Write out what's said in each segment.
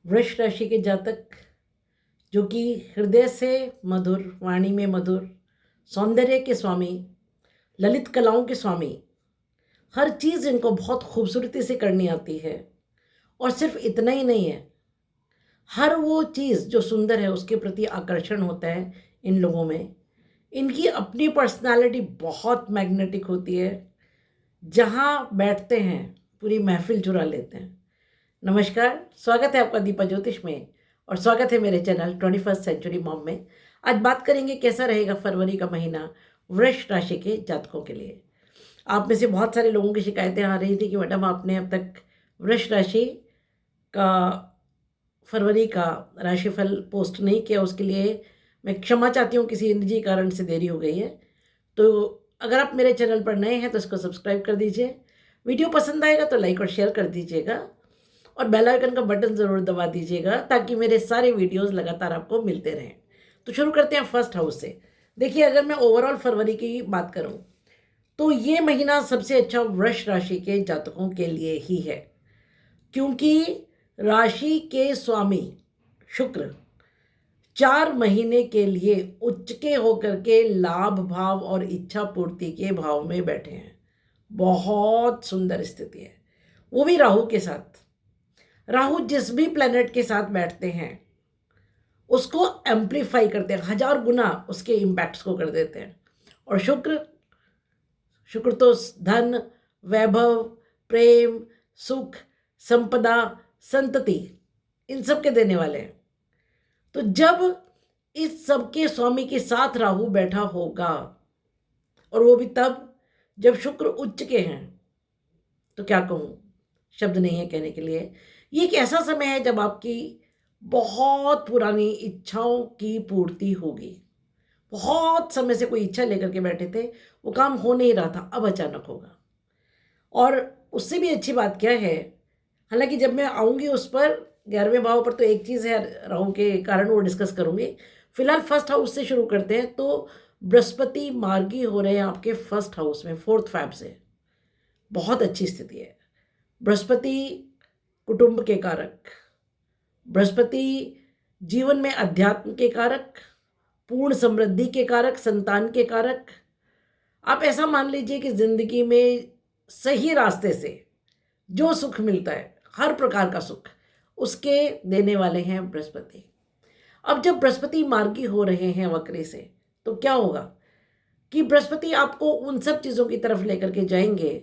वृष राशि के जातक जो कि हृदय से मधुर, वाणी में मधुर, सौंदर्य के स्वामी, ललित कलाओं के स्वामी, हर चीज़ इनको बहुत खूबसूरती से करनी आती है। और सिर्फ इतना ही नहीं है, हर वो चीज़ जो सुंदर है उसके प्रति आकर्षण होता है इन लोगों में। इनकी अपनी पर्सनालिटी बहुत मैग्नेटिक होती है, जहाँ बैठते हैं पूरी महफिल चुरा लेते हैं। नमस्कार, स्वागत है आपका दीपा ज्योतिष में और स्वागत है मेरे चैनल 21st सेंचुरी मॉम में। आज बात करेंगे कैसा रहेगा फरवरी का महीना वृष राशि के जातकों के लिए। आप में से बहुत सारे लोगों की शिकायतें आ रही थी कि मैडम आपने अब तक वृष राशि का फरवरी का राशिफल पोस्ट नहीं किया, उसके लिए मैं क्षमा चाहती हूँ, किसी निजी कारण से देरी हो गई है। तो अगर आप मेरे चैनल पर नए हैं तो इसको सब्सक्राइब कर दीजिए, वीडियो पसंद आएगा तो लाइक और शेयर कर दीजिएगा और बेल आइकन का बटन ज़रूर दबा दीजिएगा ताकि मेरे सारे वीडियोस लगातार आपको मिलते रहें। तो शुरू करते हैं फर्स्ट हाउस से। देखिए, अगर मैं ओवरऑल फरवरी की बात करूं तो ये महीना सबसे अच्छा वृष राशि के जातकों के लिए ही है, क्योंकि राशि के स्वामी शुक्र 4 महीने के लिए उच्च के होकर के लाभ भाव और इच्छा पूर्ति के भाव में बैठे हैं। बहुत सुंदर स्थिति है, वो भी राहु के साथ। राहु जिस भी प्लेनेट के साथ बैठते हैं उसको एम्पलीफाई करते हैं, 1000 गुना उसके इम्पैक्ट्स को कर देते हैं। और शुक्र तो धन, वैभव, प्रेम, सुख, संपदा, संतति, इन सब के देने वाले हैं। तो जब इस सब के स्वामी के साथ राहु बैठा होगा, और वो भी तब जब शुक्र उच्च के हैं, तो क्या कहूँ, शब्द नहीं है कहने के लिए। ये एक ऐसा समय है जब आपकी बहुत पुरानी इच्छाओं की पूर्ति होगी। बहुत समय से कोई इच्छा लेकर के बैठे थे, वो काम हो नहीं रहा था, अब अचानक होगा। और उससे भी अच्छी बात क्या है, हालांकि जब मैं आऊँगी उस पर 11वें भाव पर, तो एक चीज़ है राहु के कारण, वो डिस्कस करूँगी। फिलहाल फर्स्ट हाउस से शुरू करते हैं। तो बृहस्पति मार्गी हो रहे हैं आपके फर्स्ट हाउस में 4th फैब से। बहुत अच्छी स्थिति है। बृहस्पति कुटुंब के कारक, बृहस्पति जीवन में अध्यात्म के कारक, पूर्ण समृद्धि के कारक, संतान के कारक। आप ऐसा मान लीजिए कि जिंदगी में सही रास्ते से जो सुख मिलता है, हर प्रकार का सुख, उसके देने वाले हैं बृहस्पति। अब जब बृहस्पति मार्गी हो रहे हैं वक्री से, तो क्या होगा कि बृहस्पति आपको उन सब चीज़ों की तरफ लेकर के जाएंगे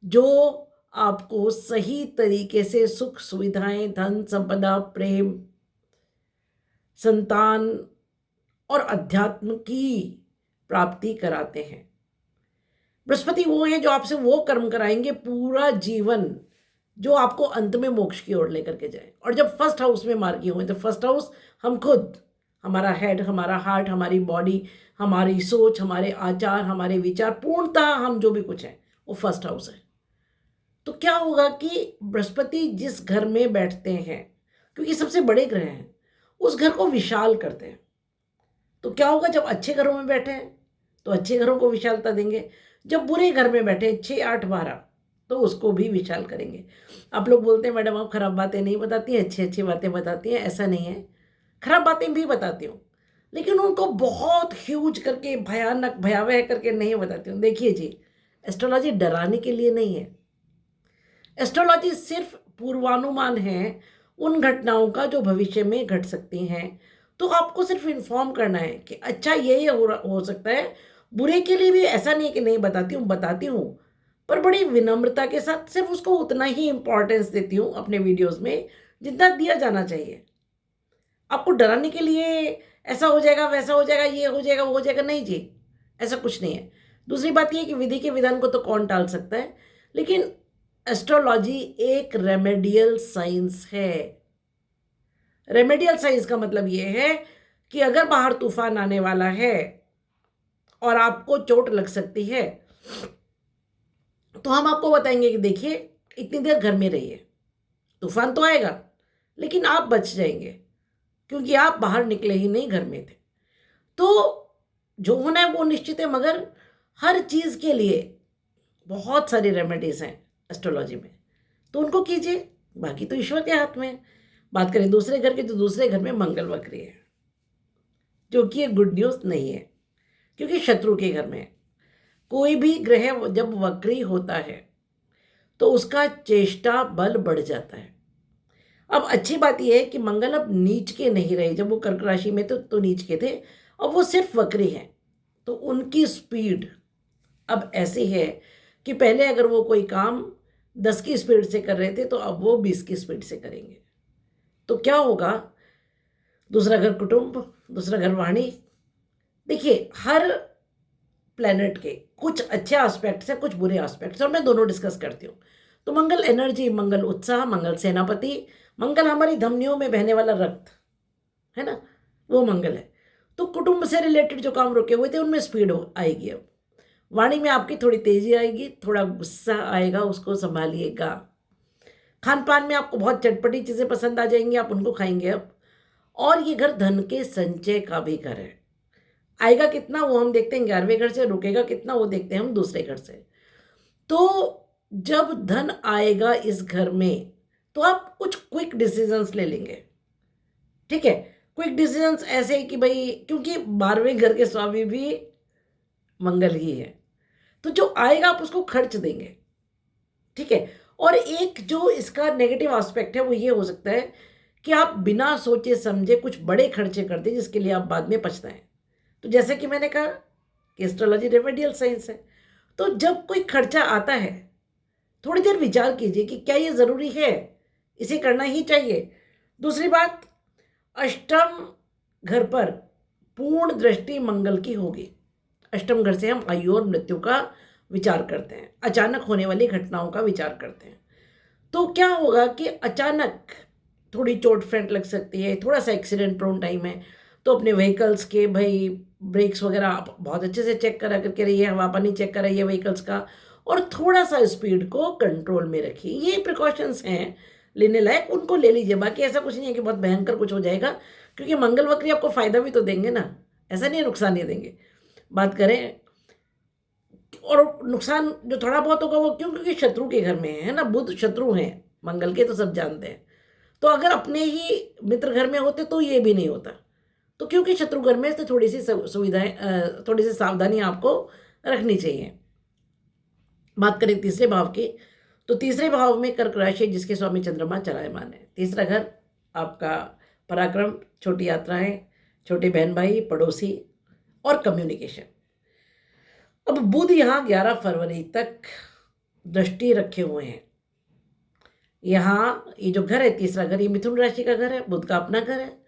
जो आपको सही तरीके से सुख, सुविधाएं, धन, संपदा, प्रेम, संतान और अध्यात्म की प्राप्ति कराते हैं। बृहस्पति वो हैं जो आपसे वो कर्म कराएंगे पूरा जीवन जो आपको अंत में मोक्ष की ओर लेकर के जाए। और जब फर्स्ट हाउस में मार्गी हुए, तो फर्स्ट हाउस हम खुद, हमारा हेड, हमारा हार्ट, हमारी बॉडी, हमारी सोच, हमारे आचार, हमारे विचार, पूर्णतः हम जो भी कुछ है, वो फर्स्ट हाउस है। तो क्या होगा कि बृहस्पति जिस घर में बैठते हैं, क्योंकि सबसे बड़े ग्रह हैं, उस घर को विशाल करते हैं। तो क्या होगा, जब अच्छे घरों में बैठे हैं तो अच्छे घरों को विशालता देंगे, जब बुरे घर में बैठे 6, 8, 12, तो उसको भी विशाल करेंगे। आप लोग बोलते हैं मैडम आप खराब बातें नहीं बताती हैं, अच्छी अच्छी बातें बताती हैं। ऐसा नहीं है, खराब बातें भी बताती हूँ, लेकिन उनको बहुत ह्यूज करके, भयानक, भयावह करके नहीं बताती हूँ। देखिए जी, एस्ट्रोलॉजी डराने के लिए नहीं है। एस्ट्रोलॉजी सिर्फ पूर्वानुमान है उन घटनाओं का जो भविष्य में घट सकती हैं। तो आपको सिर्फ इन्फॉर्म करना है कि अच्छा ये हो सकता है। बुरे के लिए भी ऐसा नहीं कि नहीं बताती हूँ, बताती हूँ, पर बड़ी विनम्रता के साथ सिर्फ उसको उतना ही इम्पोर्टेंस देती हूँ अपने वीडियोस में जितना दिया जाना चाहिए। आपको डराने के लिए ऐसा हो जाएगा, वैसा हो जाएगा, ये हो जाएगा, वो हो जाएगा, नहीं जी, ऐसा कुछ नहीं है। दूसरी बात ये कि विधि के विधान को तो कौन टाल सकता है, लेकिन एस्ट्रोलॉजी एक रेमेडियल साइंस है। रेमेडियल साइंस का मतलब ये है कि अगर बाहर तूफान आने वाला है और आपको चोट लग सकती है, तो हम आपको बताएंगे कि देखिए इतनी देर घर में रहिए, तूफान तो आएगा लेकिन आप बच जाएंगे, क्योंकि आप बाहर निकले ही नहीं, घर में थे। तो जो होना है वो निश्चित है, मगर हर चीज़ के लिए बहुत सारी रेमेडीज हैं एस्ट्रोलॉजी में, तो उनको कीजिए, बाकी तो ईश्वर के हाथ में है। बात करें दूसरे घर की, तो दूसरे घर में मंगल वक्री है, जो कि ये गुड न्यूज़ नहीं है, क्योंकि शत्रु के घर में है। कोई भी ग्रह जब वक्री होता है तो उसका चेष्टा बल बढ़ जाता है। अब अच्छी बात यह है कि मंगल अब नीच के नहीं रहे, जब वो कर्क राशि में तो नीच के थे, अब वो सिर्फ वक्री हैं, तो उनकी स्पीड अब ऐसी है कि पहले अगर वो कोई काम 10 की स्पीड से कर रहे थे, तो अब वो 20 की स्पीड से करेंगे। तो क्या होगा? दूसरा घर कुटुंब, दूसरा घर वाणी। देखिए, हर प्लेनेट के कुछ अच्छे एस्पेक्ट्स हैं, कुछ बुरे एस्पेक्ट्स, और मैं दोनों डिस्कस करती हूँ। तो मंगल एनर्जी, मंगल उत्साह, मंगल सेनापति, मंगल हमारी धमनियों में बहने वाला रक्त है ना, वो मंगल है। तो कुटुंब से रिलेटेड जो काम रुके हुए थे उनमें स्पीड आएगी। अब वाणी में आपकी थोड़ी तेजी आएगी, थोड़ा गुस्सा आएगा, उसको संभालिएगा। खान पान में आपको बहुत चटपटी चीज़ें पसंद आ जाएंगी, आप उनको खाएंगे अब। और ये घर धन के संचय का भी घर है। आएगा कितना वो हम देखते हैं 11वें घर से, रुकेगा कितना वो देखते हैं हम दूसरे घर से। तो जब धन आएगा इस घर में, तो आप कुछ क्विक डिसीजंस ले लेंगे। ठीक है, क्विक डिसीजंस ऐसे कि भाई, क्योंकि 12वें घर के स्वामी भी मंगल ही है, तो जो आएगा आप उसको खर्च देंगे। ठीक है, और एक जो इसका नेगेटिव एस्पेक्ट है वो ये हो सकता है कि आप बिना सोचे समझे कुछ बड़े खर्चे कर दें, जिसके लिए आप बाद में पछताएं। तो जैसे कि मैंने कहा कि एस्ट्रोलॉजी रेमेडियल साइंस है, तो जब कोई खर्चा आता है, थोड़ी देर विचार कीजिए कि क्या ये ज़रूरी है, इसे करना ही चाहिए। दूसरी बात, अष्टम घर पर पूर्ण दृष्टि मंगल की होगी। अष्टम घर से हम आयु और मृत्यु का विचार करते हैं, अचानक होने वाली घटनाओं का विचार करते हैं। तो क्या होगा कि अचानक थोड़ी चोट फेंट लग सकती है, थोड़ा सा एक्सीडेंट प्रोन टाइम है, तो अपने व्हीकल्स के भाई ब्रेक्स वगैरह आप बहुत अच्छे से चेक करा करके रहिए, हवा पानी चेक कराइए व्हीकल्स का, और थोड़ा सा स्पीड को कंट्रोल में रखिए। ये प्रिकॉशंस हैं लेने लायक, उनको ले लीजिए। बाकी ऐसा कुछ नहीं है कि बहुत भयंकर कुछ हो जाएगा, क्योंकि मंगल वक्री आपको फ़ायदा भी तो देंगे ना, ऐसा नहीं है नुकसान नहीं देंगे। बात करें, और नुकसान जो थोड़ा बहुत होगा वो क्यों? क्योंकि शत्रु के घर में है ना, बुध शत्रु हैं मंगल के, तो सब जानते हैं। तो अगर अपने ही मित्र घर में होते तो ये भी नहीं होता। तो क्योंकि शत्रु घर में, तो थोड़ी सी सुविधाएं, थोड़ी सी सावधानी आपको रखनी चाहिए। बात करें तीसरे भाव की, तो तीसरे भाव में कर्क राशि, जिसके स्वामी चंद्रमा चलायमान है। तीसरा घर आपका पराक्रम, छोटी यात्राएं, छोटे बहन भाई, पड़ोसी और कम्युनिकेशन। अब बुध यहाँ 11 फरवरी तक दृष्टि रखे हुए हैं। यहाँ ये जो घर है, तीसरा घर, ये मिथुन राशि का घर है, बुध का अपना घर है।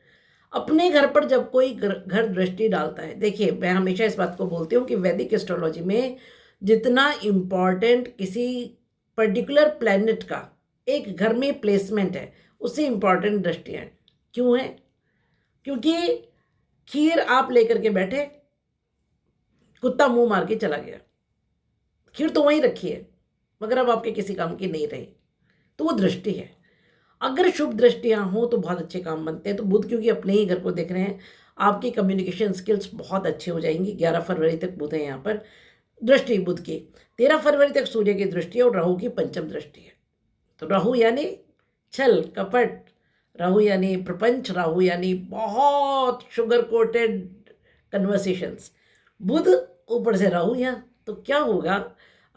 अपने घर पर जब कोई घर दृष्टि डालता है, देखिए मैं हमेशा इस बात को बोलती हूँ कि वैदिक एस्ट्रोलॉजी में जितना इम्पॉर्टेंट किसी पर्टिकुलर प्लैनेट का एक घर में प्लेसमेंट है, उससे इम्पॉर्टेंट दृष्टियाँ हैं। क्यों है? क्योंकि खीर आप लेकर के बैठे, कुत्ता मुंह मार के चला गया, खीर तो वहीं रखी है, मगर अब आपके किसी काम की नहीं रही, तो वो दृष्टि है। अगर शुभ दृष्टियाँ हों तो बहुत अच्छे काम बनते हैं। तो बुध क्योंकि अपने ही घर को देख रहे हैं, आपकी कम्युनिकेशन स्किल्स बहुत अच्छी हो जाएंगी। 11 फरवरी तक बुध है यहाँ पर दृष्टि बुध की। 13 फरवरी तक सूर्य की दृष्टि है और राहु की पंचम दृष्टि है। तो राहु यानी छल कपट, राहु यानी प्रपंच, राहु यानी बहुत शुगर कोटेड कन्वर्सेशंस। बुध ऊपर से राहु यहाँ, तो क्या होगा?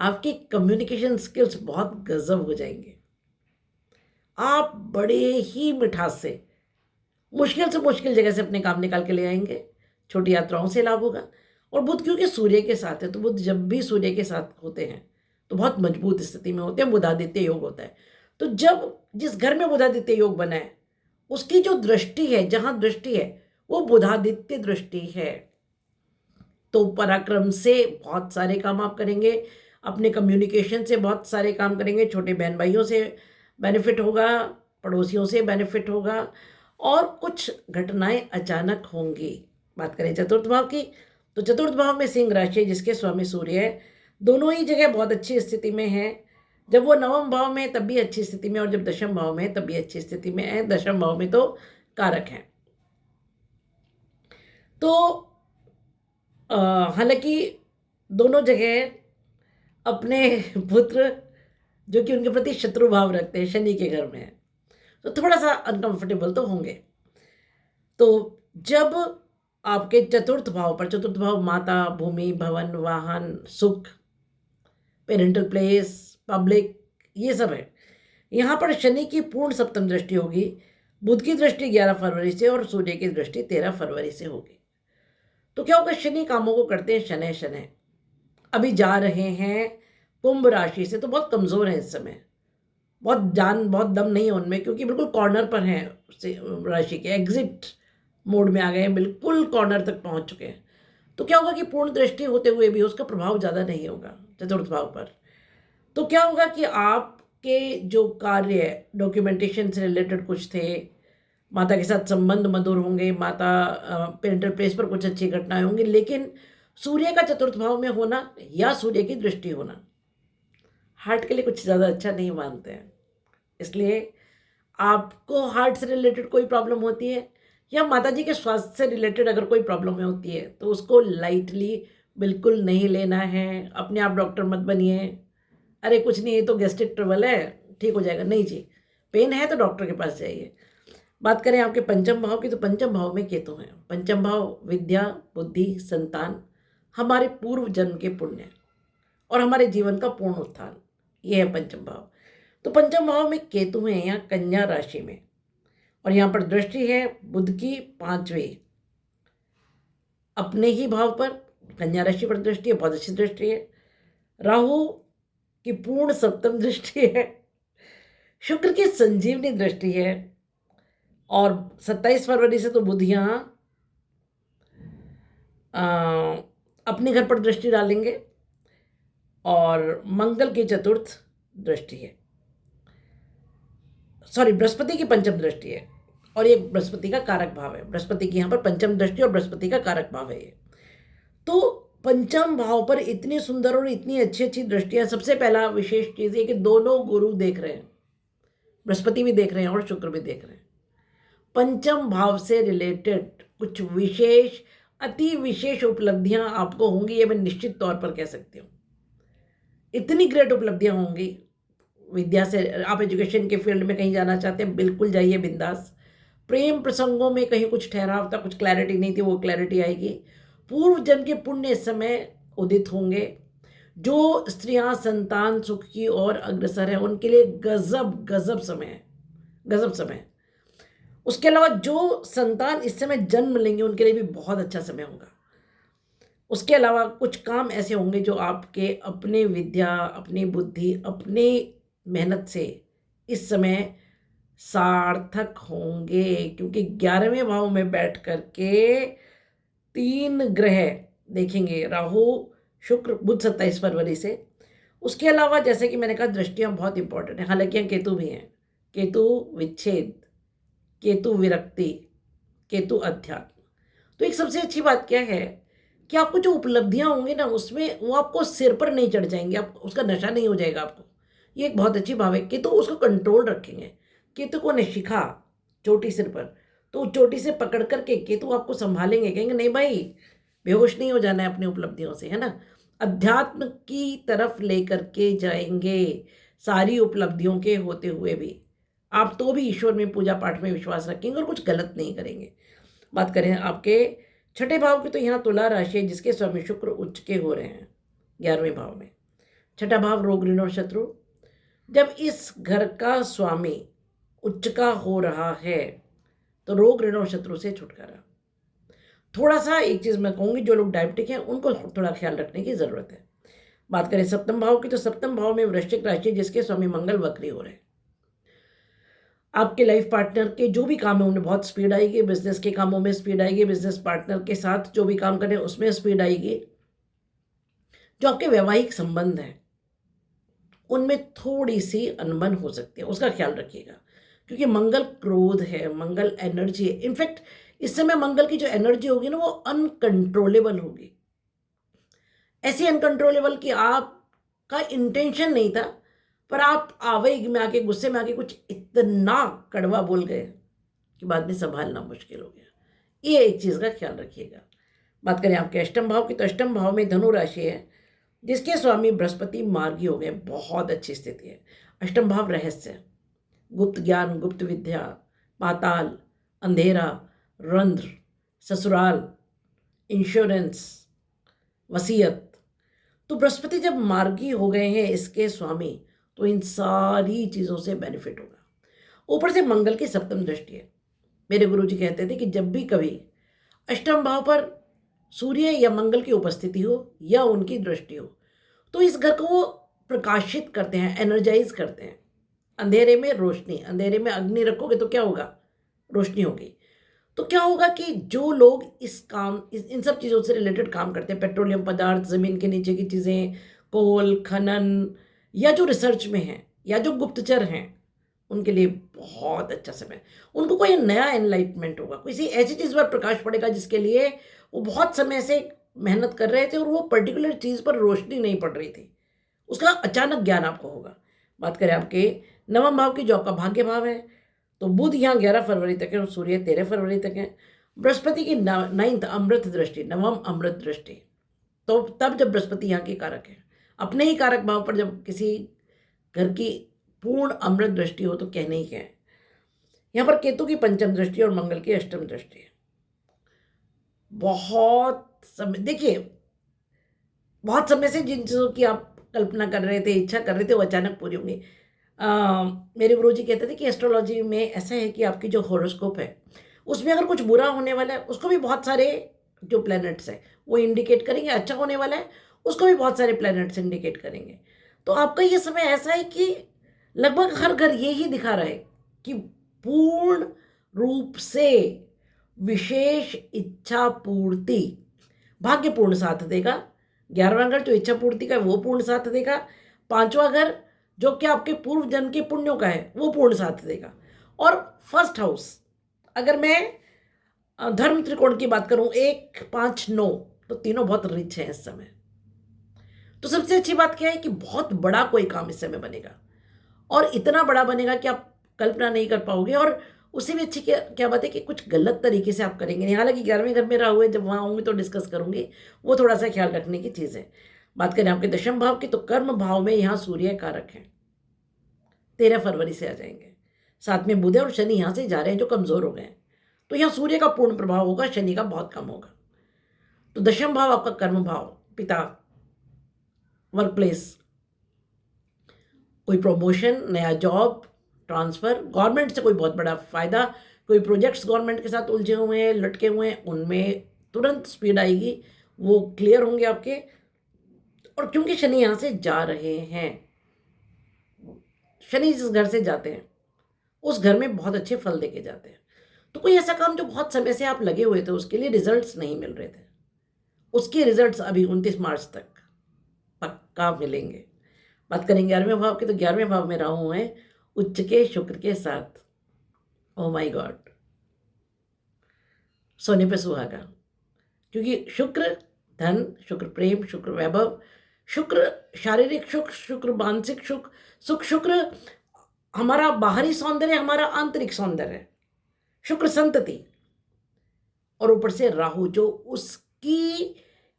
आपकी कम्युनिकेशन स्किल्स बहुत गजब हो जाएंगे। आप बड़े ही मिठास से मुश्किल जगह से अपने काम निकाल के ले आएंगे। छोटी यात्राओं से लाभ होगा। और बुध क्योंकि सूर्य के साथ है, तो बुध जब भी सूर्य के साथ होते हैं तो बहुत मजबूत स्थिति में होते हैं, बुधादित्य योग होता है। तो जब जिस घर में बुधादित्य योग बना है, उसकी जो दृष्टि है, जहाँ दृष्टि है वो बुधादित्य दृष्टि है। तो पराक्रम से बहुत सारे काम आप करेंगे, अपने कम्युनिकेशन से बहुत सारे काम करेंगे, छोटे बहन भाइयों से बेनिफिट होगा, पड़ोसियों से बेनिफिट होगा, और कुछ घटनाएं अचानक होंगी। बात करें चतुर्थ भाव की, तो चतुर्थ भाव में सिंह राशि, जिसके स्वामी सूर्य है, दोनों ही जगह बहुत अच्छी स्थिति में है। जब वो नवम भाव में तब भी अच्छी स्थिति में, और जब दशम भाव में तब भी अच्छी स्थिति में है। दशम भाव में तो कारक है। तो हालांकि दोनों जगह अपने पुत्र, जो कि उनके प्रति शत्रु भाव रखते हैं, शनि के घर में है, तो थोड़ा सा अनकंफर्टेबल तो होंगे। तो जब आपके चतुर्थ भाव माता, भूमि, भवन, वाहन, सुख, पेरेंटल प्लेस, पब्लिक, ये सब है। यहाँ पर शनि की पूर्ण सप्तम दृष्टि होगी। बुध की दृष्टि 11 फरवरी से और सूर्य की दृष्टि 13 फरवरी से होगी। तो क्या होगा, शनि कामों को करते हैं शनै शनै। अभी जा रहे हैं कुंभ राशि से, तो बहुत कमज़ोर हैं इस समय, बहुत जान बहुत दम नहीं है उनमें, क्योंकि बिल्कुल कॉर्नर पर हैं राशि के, एग्जिट मोड में आ गए हैं, बिल्कुल कॉर्नर तक पहुंच चुके हैं। तो क्या होगा कि पूर्ण दृष्टि होते हुए भी उसका प्रभाव ज़्यादा नहीं होगा चतुर्थ भाव पर। तो क्या होगा कि आपके जो कार्य डॉक्यूमेंटेशन से रिलेटेड कुछ थे, माता के साथ संबंध मधुर होंगे, माता पेरेंटल प्लेस पर कुछ अच्छी घटनाएं होंगी, लेकिन सूर्य का चतुर्थ भाव में होना या सूर्य की दृष्टि होना हार्ट के लिए कुछ ज़्यादा अच्छा नहीं मानते हैं। इसलिए आपको हार्ट से रिलेटेड कोई प्रॉब्लम होती है या माता जी के स्वास्थ्य से रिलेटेड अगर कोई प्रॉब्लम होती है, तो उसको लाइटली बिल्कुल नहीं लेना है। अपने आप डॉक्टर मत बनिए, अरे कुछ नहीं, ये तो गैस्ट्रिक ट्रबल है, ठीक हो जाएगा। नहीं जी, पेन है तो डॉक्टर के पास जाइए। बात करें आपके पंचम भाव की, तो पंचम भाव में केतु हैं। पंचम भाव विद्या, बुद्धि, संतान, हमारे पूर्व जन्म के पुण्य और हमारे जीवन का पूर्ण उत्थान, ये है पंचम भाव। तो पंचम भाव में केतु हैं यहाँ कन्या राशि में, और यहाँ पर दृष्टि है बुध की 5वीं अपने ही भाव पर, कन्या राशि पर दृष्टि है, बहुत अच्छी दृष्टि है। राहु की पूर्ण सप्तम दृष्टि है, शुक्र की संजीवनी दृष्टि है, और 27 फरवरी से तो बुध यहाँ अपने घर पर दृष्टि डालेंगे, और मंगल की चतुर्थ दृष्टि है, सॉरी बृहस्पति की पंचम दृष्टि है, और ये बृहस्पति का कारक भाव है। बृहस्पति की यहाँ पर पंचम दृष्टि और बृहस्पति का कारक भाव है ये। तो पंचम भाव पर इतनी सुंदर और इतनी अच्छी अच्छी दृष्टियां। सबसे पहला विशेष चीज़ ये कि दोनों गुरु देख रहे हैं, बृहस्पति भी देख रहे हैं और शुक्र भी देख रहे हैं। पंचम भाव से रिलेटेड कुछ विशेष, अति विशेष उपलब्धियां आपको होंगी, ये मैं निश्चित तौर पर कह सकती हूँ। इतनी ग्रेट उपलब्धियां होंगी विद्या से। आप एजुकेशन के फील्ड में कहीं जाना चाहते हैं, बिल्कुल जाइए बिंदास। प्रेम प्रसंगों में कहीं कुछ ठहराव था, कुछ क्लैरिटी नहीं थी, वो क्लैरिटी आएगी। पूर्व जन्म के पुण्य इस समय उदित होंगे। जो स्त्रियां संतान सुख की ओर अग्रसर है, उनके लिए गजब गजब समय है, गजब समय है। उसके अलावा जो संतान इस समय जन्म लेंगे, उनके लिए भी बहुत अच्छा समय होगा। उसके अलावा कुछ काम ऐसे होंगे जो आपके अपने विद्या, अपनी बुद्धि, अपने मेहनत से इस समय सार्थक होंगे, क्योंकि 11वें भाव में बैठ करके 3 ग्रह देखेंगे, राहु, शुक्र, बुध 27 फरवरी से। उसके अलावा जैसे कि मैंने कहा, दृष्टियां बहुत इंपॉर्टेंट है। हालांकि यहाँ केतु भी हैं, केतु विच्छेद, केतु विरक्ति, केतु अध्यात्म। तो एक सबसे अच्छी बात क्या है कि आपको जो उपलब्धियां होंगी ना, उसमें वो आपको सिर पर नहीं चढ़ जाएंगे, आप उसका नशा नहीं हो जाएगा आपको। ये एक बहुत अच्छी भाव है। केतु उसको कंट्रोल रखेंगे। केतु को ने शिखा चोटी सिर पर, तो चोटी से पकड़ करके केतु आपको संभालेंगे, कहेंगे नहीं भाई, बेहोश नहीं हो जाना है अपनी उपलब्धियों से, है ना। अध्यात्म की तरफ लेकर के जाएंगे सारी उपलब्धियों के होते हुए भी। आप तो भी ईश्वर में, पूजा पाठ में विश्वास रखेंगे और कुछ गलत नहीं करेंगे। बात करें आपके छठे भाव की, तो यहाँ तुला राशि है, जिसके स्वामी शुक्र उच्च के हो रहे हैं 11वें भाव में। छठा भाव रोग ऋण और शत्रु। जब इस घर का स्वामी उच्च का हो रहा है, तो रोग ऋण और शत्रु से छुटकारा। थोड़ा सा एक चीज़ मैं कहूँगी, जो लोग डायबिटिक हैं उनको थोड़ा ख्याल रखने की ज़रूरत है। बात करें सप्तम भाव की, तो सप्तम भाव में वृश्चिक राशि, जिसके स्वामी मंगल वक्री हो रहे हैं। आपके लाइफ पार्टनर के जो भी काम है उनमें बहुत स्पीड आएगी, बिजनेस के कामों में स्पीड आएगी, बिजनेस पार्टनर के साथ जो भी काम करें उसमें स्पीड आएगी। जो आपके वैवाहिक संबंध हैं उनमें थोड़ी सी अनबन हो सकती है, उसका ख्याल रखिएगा, क्योंकि मंगल क्रोध है, मंगल एनर्जी है। इनफैक्ट इस समय मंगल की जो एनर्जी होगी ना, वो अनकंट्रोलेबल होगी। ऐसी अनकंट्रोलेबल कि आपका इंटेंशन नहीं था, पर आप आवेग में आके, गुस्से में आके कुछ इतना कड़वा बोल गए कि बाद में संभालना मुश्किल हो गया। ये एक चीज़ का ख्याल रखिएगा। बात करें आपके अष्टम भाव की, तो अष्टम भाव में धनु राशि है, जिसके स्वामी बृहस्पति मार्गी हो गए। बहुत अच्छी स्थिति है। अष्टम भाव रहस्य, गुप्त ज्ञान, गुप्त विद्या, पाताल, अंधेरा, रंध्र, ससुराल, इंश्योरेंस, वसीयत। तो बृहस्पति जब मार्गी हो गए हैं इसके स्वामी, तो इन सारी चीज़ों से बेनिफिट होगा। ऊपर से मंगल की सप्तम दृष्टि है। मेरे गुरुजी कहते थे कि जब भी कभी अष्टम भाव पर सूर्य या मंगल की उपस्थिति हो या उनकी दृष्टि हो, तो इस घर को वो प्रकाशित करते हैं, एनर्जाइज करते हैं। अंधेरे में रोशनी, अंधेरे में अग्नि रखोगे तो क्या होगा? रोशनी होगी। तो क्या होगा कि जो लोग इन सब चीज़ों से रिलेटेड काम करते हैं, पेट्रोलियम पदार्थ, ज़मीन के नीचे की चीज़ें, कोल खनन, या जो रिसर्च में हैं या जो गुप्तचर हैं, उनके लिए बहुत अच्छा समय। उनको कोई नया एनलाइटमेंट होगा, किसी ऐसी चीज़ पर प्रकाश पड़ेगा जिसके लिए वो बहुत समय से मेहनत कर रहे थे और वो पर्टिकुलर चीज़ पर रोशनी नहीं पड़ रही थी, उसका अचानक ज्ञान आपको होगा। बात करें आपके नवम भाव की, जो आपका भाग्य भाव है, तो बुध यहाँ 11 फरवरी तक है और सूर्य 13 फरवरी तक है। बृहस्पति की 9th अमृत दृष्टि, नवम अमृत दृष्टि, तो तब जब बृहस्पति यहाँ के कारक है, अपने ही कारक भाव पर जब किसी घर की पूर्ण अमृत दृष्टि हो तो कहने ही क्या है। यहाँ पर केतु की पंचम दृष्टि और मंगल की अष्टम दृष्टि है। बहुत समय, देखिए, बहुत समय से जिन चीज़ों की आप कल्पना कर रहे थे, इच्छा कर रहे थे, वो अचानक पूरी होंगी। मेरे गुरुजी कहते थे कि एस्ट्रोलॉजी में ऐसा है कि आपकी जो हॉरोस्कोप है उसमें अगर कुछ बुरा होने वाला है, उसको भी बहुत सारे जो प्लैनेट्स हैं वो इंडिकेट करेंगे। अच्छा होने वाला है, उसको भी बहुत सारे प्लैनेट्स इंडिकेट करेंगे। तो आपका ये समय ऐसा है कि लगभग हर घर ये ही दिखा रहा है कि पूर्ण रूप से विशेष इच्छा पूर्ति, भाग्यपूर्ण साथ देगा। 11वां घर जो इच्छा पूर्ति का है वो पूर्ण साथ देगा। 5वां घर जो कि आपके पूर्व जन्म के पुण्यों का है वो पूर्ण साथ देगा। और फर्स्ट हाउस, अगर मैं धर्म त्रिकोण की बात करूं, 1, 5, 9, तो तीनों बहुत रिच हैं इस समय। तो सबसे अच्छी बात क्या है कि बहुत बड़ा कोई काम इस समय बनेगा, और इतना बड़ा बनेगा कि आप कल्पना नहीं कर पाओगे। और उससे भी अच्छी क्या बात है कि कुछ गलत तरीके से आप करेंगे नहीं। हालांकि 11वें घर में रहा हुए, जब वहाँ आऊँगी तो डिस्कस करूँगी, वो थोड़ा सा ख्याल रखने की चीज़ है। बात करें आपके दशम भाव की, तो कर्म भाव में यहाँ सूर्य कारक हैं, 13 फरवरी से आ जाएंगे। साथ में बुध और शनि यहाँ से जा रहे हैं जो कमज़ोर हो गए हैं। तो यहाँ सूर्य का पूर्ण प्रभाव होगा, शनि का बहुत कम होगा। तो दशम भाव आपका कर्म भाव, पिता, वर्क प्लेस, कोई प्रमोशन, नया जॉब, ट्रांसफ़र, गवर्नमेंट से कोई बहुत बड़ा फ़ायदा, कोई प्रोजेक्ट्स गवर्नमेंट के साथ उलझे हुए हैं, लटके हुए हैं, उनमें तुरंत स्पीड आएगी, वो क्लियर होंगे आपके। और क्योंकि शनि यहाँ से जा रहे हैं, शनि जिस घर से जाते हैं उस घर में बहुत अच्छे फल देके जाते हैं। तो कोई ऐसा काम जो बहुत समय से आप लगे हुए थे, उसके लिए रिजल्ट्स नहीं मिल रहे थे, उसके रिजल्ट्स अभी 29 मार्च तक पक्का मिलेंगे। बात करेंगे 11वें भाव की, तो 11वें भाव में राहु है उच्च के शुक्र के साथ। ओ माय गॉड, सोने पे सुहागा, क्योंकि शुक्र धन, शुक्र प्रेम, शुक्र वैभव, शुक्र शारीरिक सुख, शुक्र मानसिक सुख, शुक्र हमारा बाहरी सौंदर्य, हमारा आंतरिक सौंदर्य, शुक्र संतति, और ऊपर से राहु जो उसकी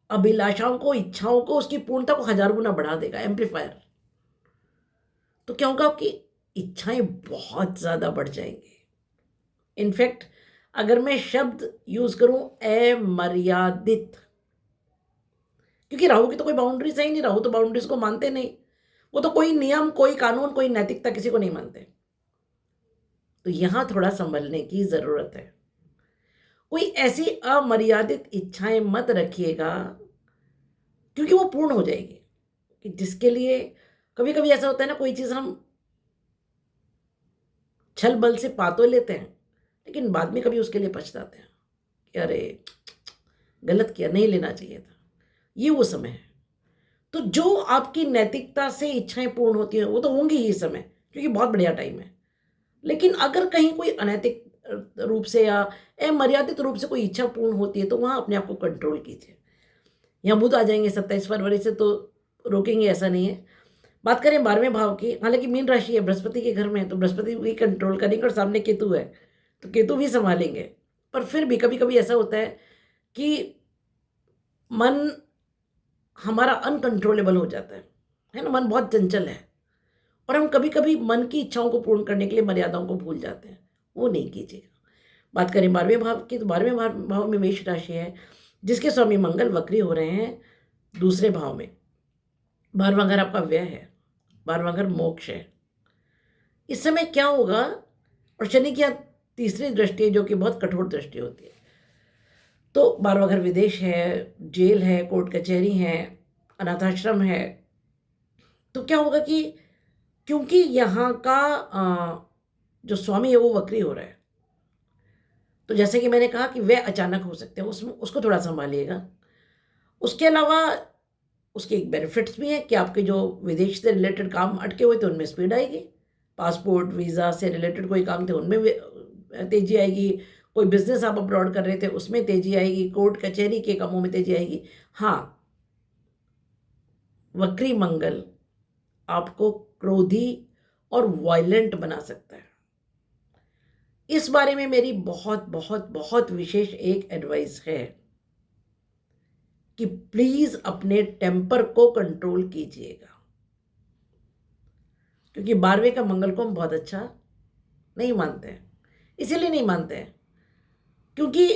अभिलाषाओं को, इच्छाओं को, उसकी पूर्णता को 1000 गुना बढ़ा देगा, एम्पलीफायर। तो क्या होगा, आपकी इच्छाएं बहुत ज़्यादा बढ़ जाएंगी। इनफैक्ट अगर मैं शब्द यूज करूं अमर्यादित, क्योंकि राहु की तो कोई बाउंड्रीज है ही नहीं, राहु तो बाउंड्रीज को मानते नहीं, वो तो कोई नियम, कोई कानून, कोई नैतिकता किसी को नहीं मानते। तो यहां थोड़ा संभलने की जरूरत है। कोई ऐसी अमर्यादित इच्छाएं मत रखिएगा, क्योंकि वो पूर्ण हो जाएगी। कि जिसके लिए कभी कभी ऐसा होता है ना, कोई चीज़ हम छल बल से पा तो लेते हैं, लेकिन बाद में कभी उसके लिए पछताते हैं कि अरे गलत किया, नहीं लेना चाहिए था। ये वो समय है। तो जो आपकी नैतिकता से इच्छाएं पूर्ण होती हैं वो तो होंगी ही इस समय, क्योंकि बहुत बढ़िया टाइम है। लेकिन अगर कहीं कोई अनैतिक रूप से या अमर्यादित रूप से कोई इच्छा पूर्ण होती है, तो वहाँ अपने आप को कंट्रोल कीजिए। यहाँ बुध आ जाएंगे 27 फरवरी से, तो रोकेंगे ऐसा नहीं है। बात करें 12वें भाव की, हालांकि मीन राशि है, बृहस्पति के घर में है, तो बृहस्पति भी कंट्रोल करेंगे, और सामने केतु है तो केतु भी संभालेंगे। पर फिर भी कभी कभी ऐसा होता है कि मन हमारा अनकंट्रोलेबल हो जाता है ना, मन बहुत चंचल है, और हम कभी कभी मन की इच्छाओं को पूर्ण करने के लिए मर्यादाओं को भूल जाते हैं, वो नहीं कीजिएगा। बात करें 12वें भाव की, तो 12वें भाव में मेष राशि है, जिसके स्वामी मंगल वक्री हो रहे हैं दूसरे भाव में। 12वां घर आपका व्यय है, 12वां घर मोक्ष है। इस समय क्या होगा, और शनि की यहाँ तीसरी दृष्टि है जो कि बहुत कठोर दृष्टि होती है। तो 12वां घर विदेश है, जेल है, कोर्ट कचहरी है, अनाथाश्रम है। तो क्या होगा कि क्योंकि यहाँ का जो स्वामी है वो वक्री हो रहा है, तो जैसे कि मैंने कहा कि वे अचानक हो सकते हैं, उसमें उसको थोड़ा संभालिएगा। उसके अलावा उसके एक बेनिफिट्स भी हैं कि आपके जो विदेश से रिलेटेड काम अटके हुए थे उनमें स्पीड आएगी, पासपोर्ट वीज़ा से रिलेटेड कोई काम थे उनमें तेज़ी आएगी, कोई बिजनेस आप अब्रॉड कर रहे थे उसमें तेज़ी आएगी, कोर्ट कचहरी के कामों में तेज़ी आएगी। हाँ, वक्री मंगल आपको क्रोधी और वायलेंट बना सकता है। इस बारे में मेरी बहुत बहुत बहुत विशेष एक एडवाइस है कि प्लीज अपने टेम्पर को कंट्रोल कीजिएगा, क्योंकि 12वें का मंगल को हम बहुत अच्छा नहीं मानते हैं। इसीलिए नहीं मानते हैं क्योंकि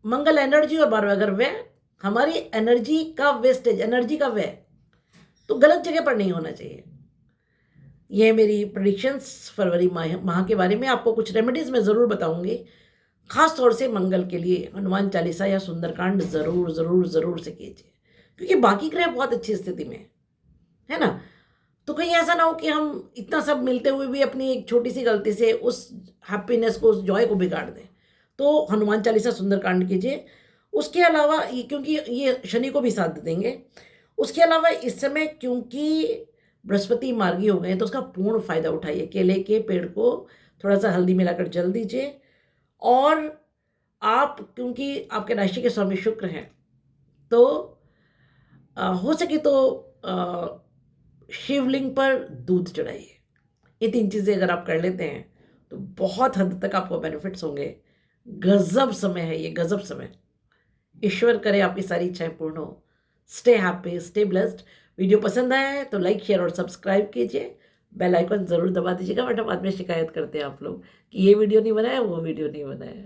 मंगल एनर्जी और 12वां घर व्यय, हमारी एनर्जी का वेस्टेज, एनर्जी का व्यय तो गलत जगह पर नहीं होना चाहिए। यह मेरी प्रेडिक्शंस फरवरी माह के बारे में। आपको कुछ रेमेडीज मैं ज़रूर बताऊंगी, खास तौर से मंगल के लिए हनुमान चालीसा या सुंदरकांड ज़रूर ज़रूर ज़रूर से कीजिए, क्योंकि बाकी ग्रह बहुत अच्छी स्थिति में है ना। तो कहीं ऐसा ना हो कि हम इतना सब मिलते हुए भी अपनी एक छोटी सी गलती से उस हैप्पीनेस को, उस जॉय को बिगाड़ दें। तो हनुमान चालीसा सुंदरकांड कीजिए। उसके अलावा क्योंकि ये शनि को भी साथ देंगे, उसके अलावा इस समय क्योंकि बृहस्पति मार्गी हो गए तो उसका पूर्ण फायदा उठाइए। केले के पेड़ को थोड़ा सा हल्दी मिलाकर जल दीजिए, और आप क्योंकि आपके राशि के स्वामी शुक्र हैं तो हो सके तो शिवलिंग पर दूध चढ़ाइए। ये 3 चीज़ें अगर आप कर लेते हैं तो बहुत हद तक आपको बेनिफिट्स होंगे। गजब समय है ये, गजब समय। ईश्वर करे आपकी सारी इच्छाएं पूर्ण हो। Stay happy, stay blessed. Video पसंद आया है तो लाइक, शेयर और सब्सक्राइब कीजिए। बेल आइकन ज़रूर दबा दीजिएगा, वरना बाद में शिकायत करते हैं आप लोग कि ये वीडियो नहीं बनाया, वो वीडियो नहीं बनाया।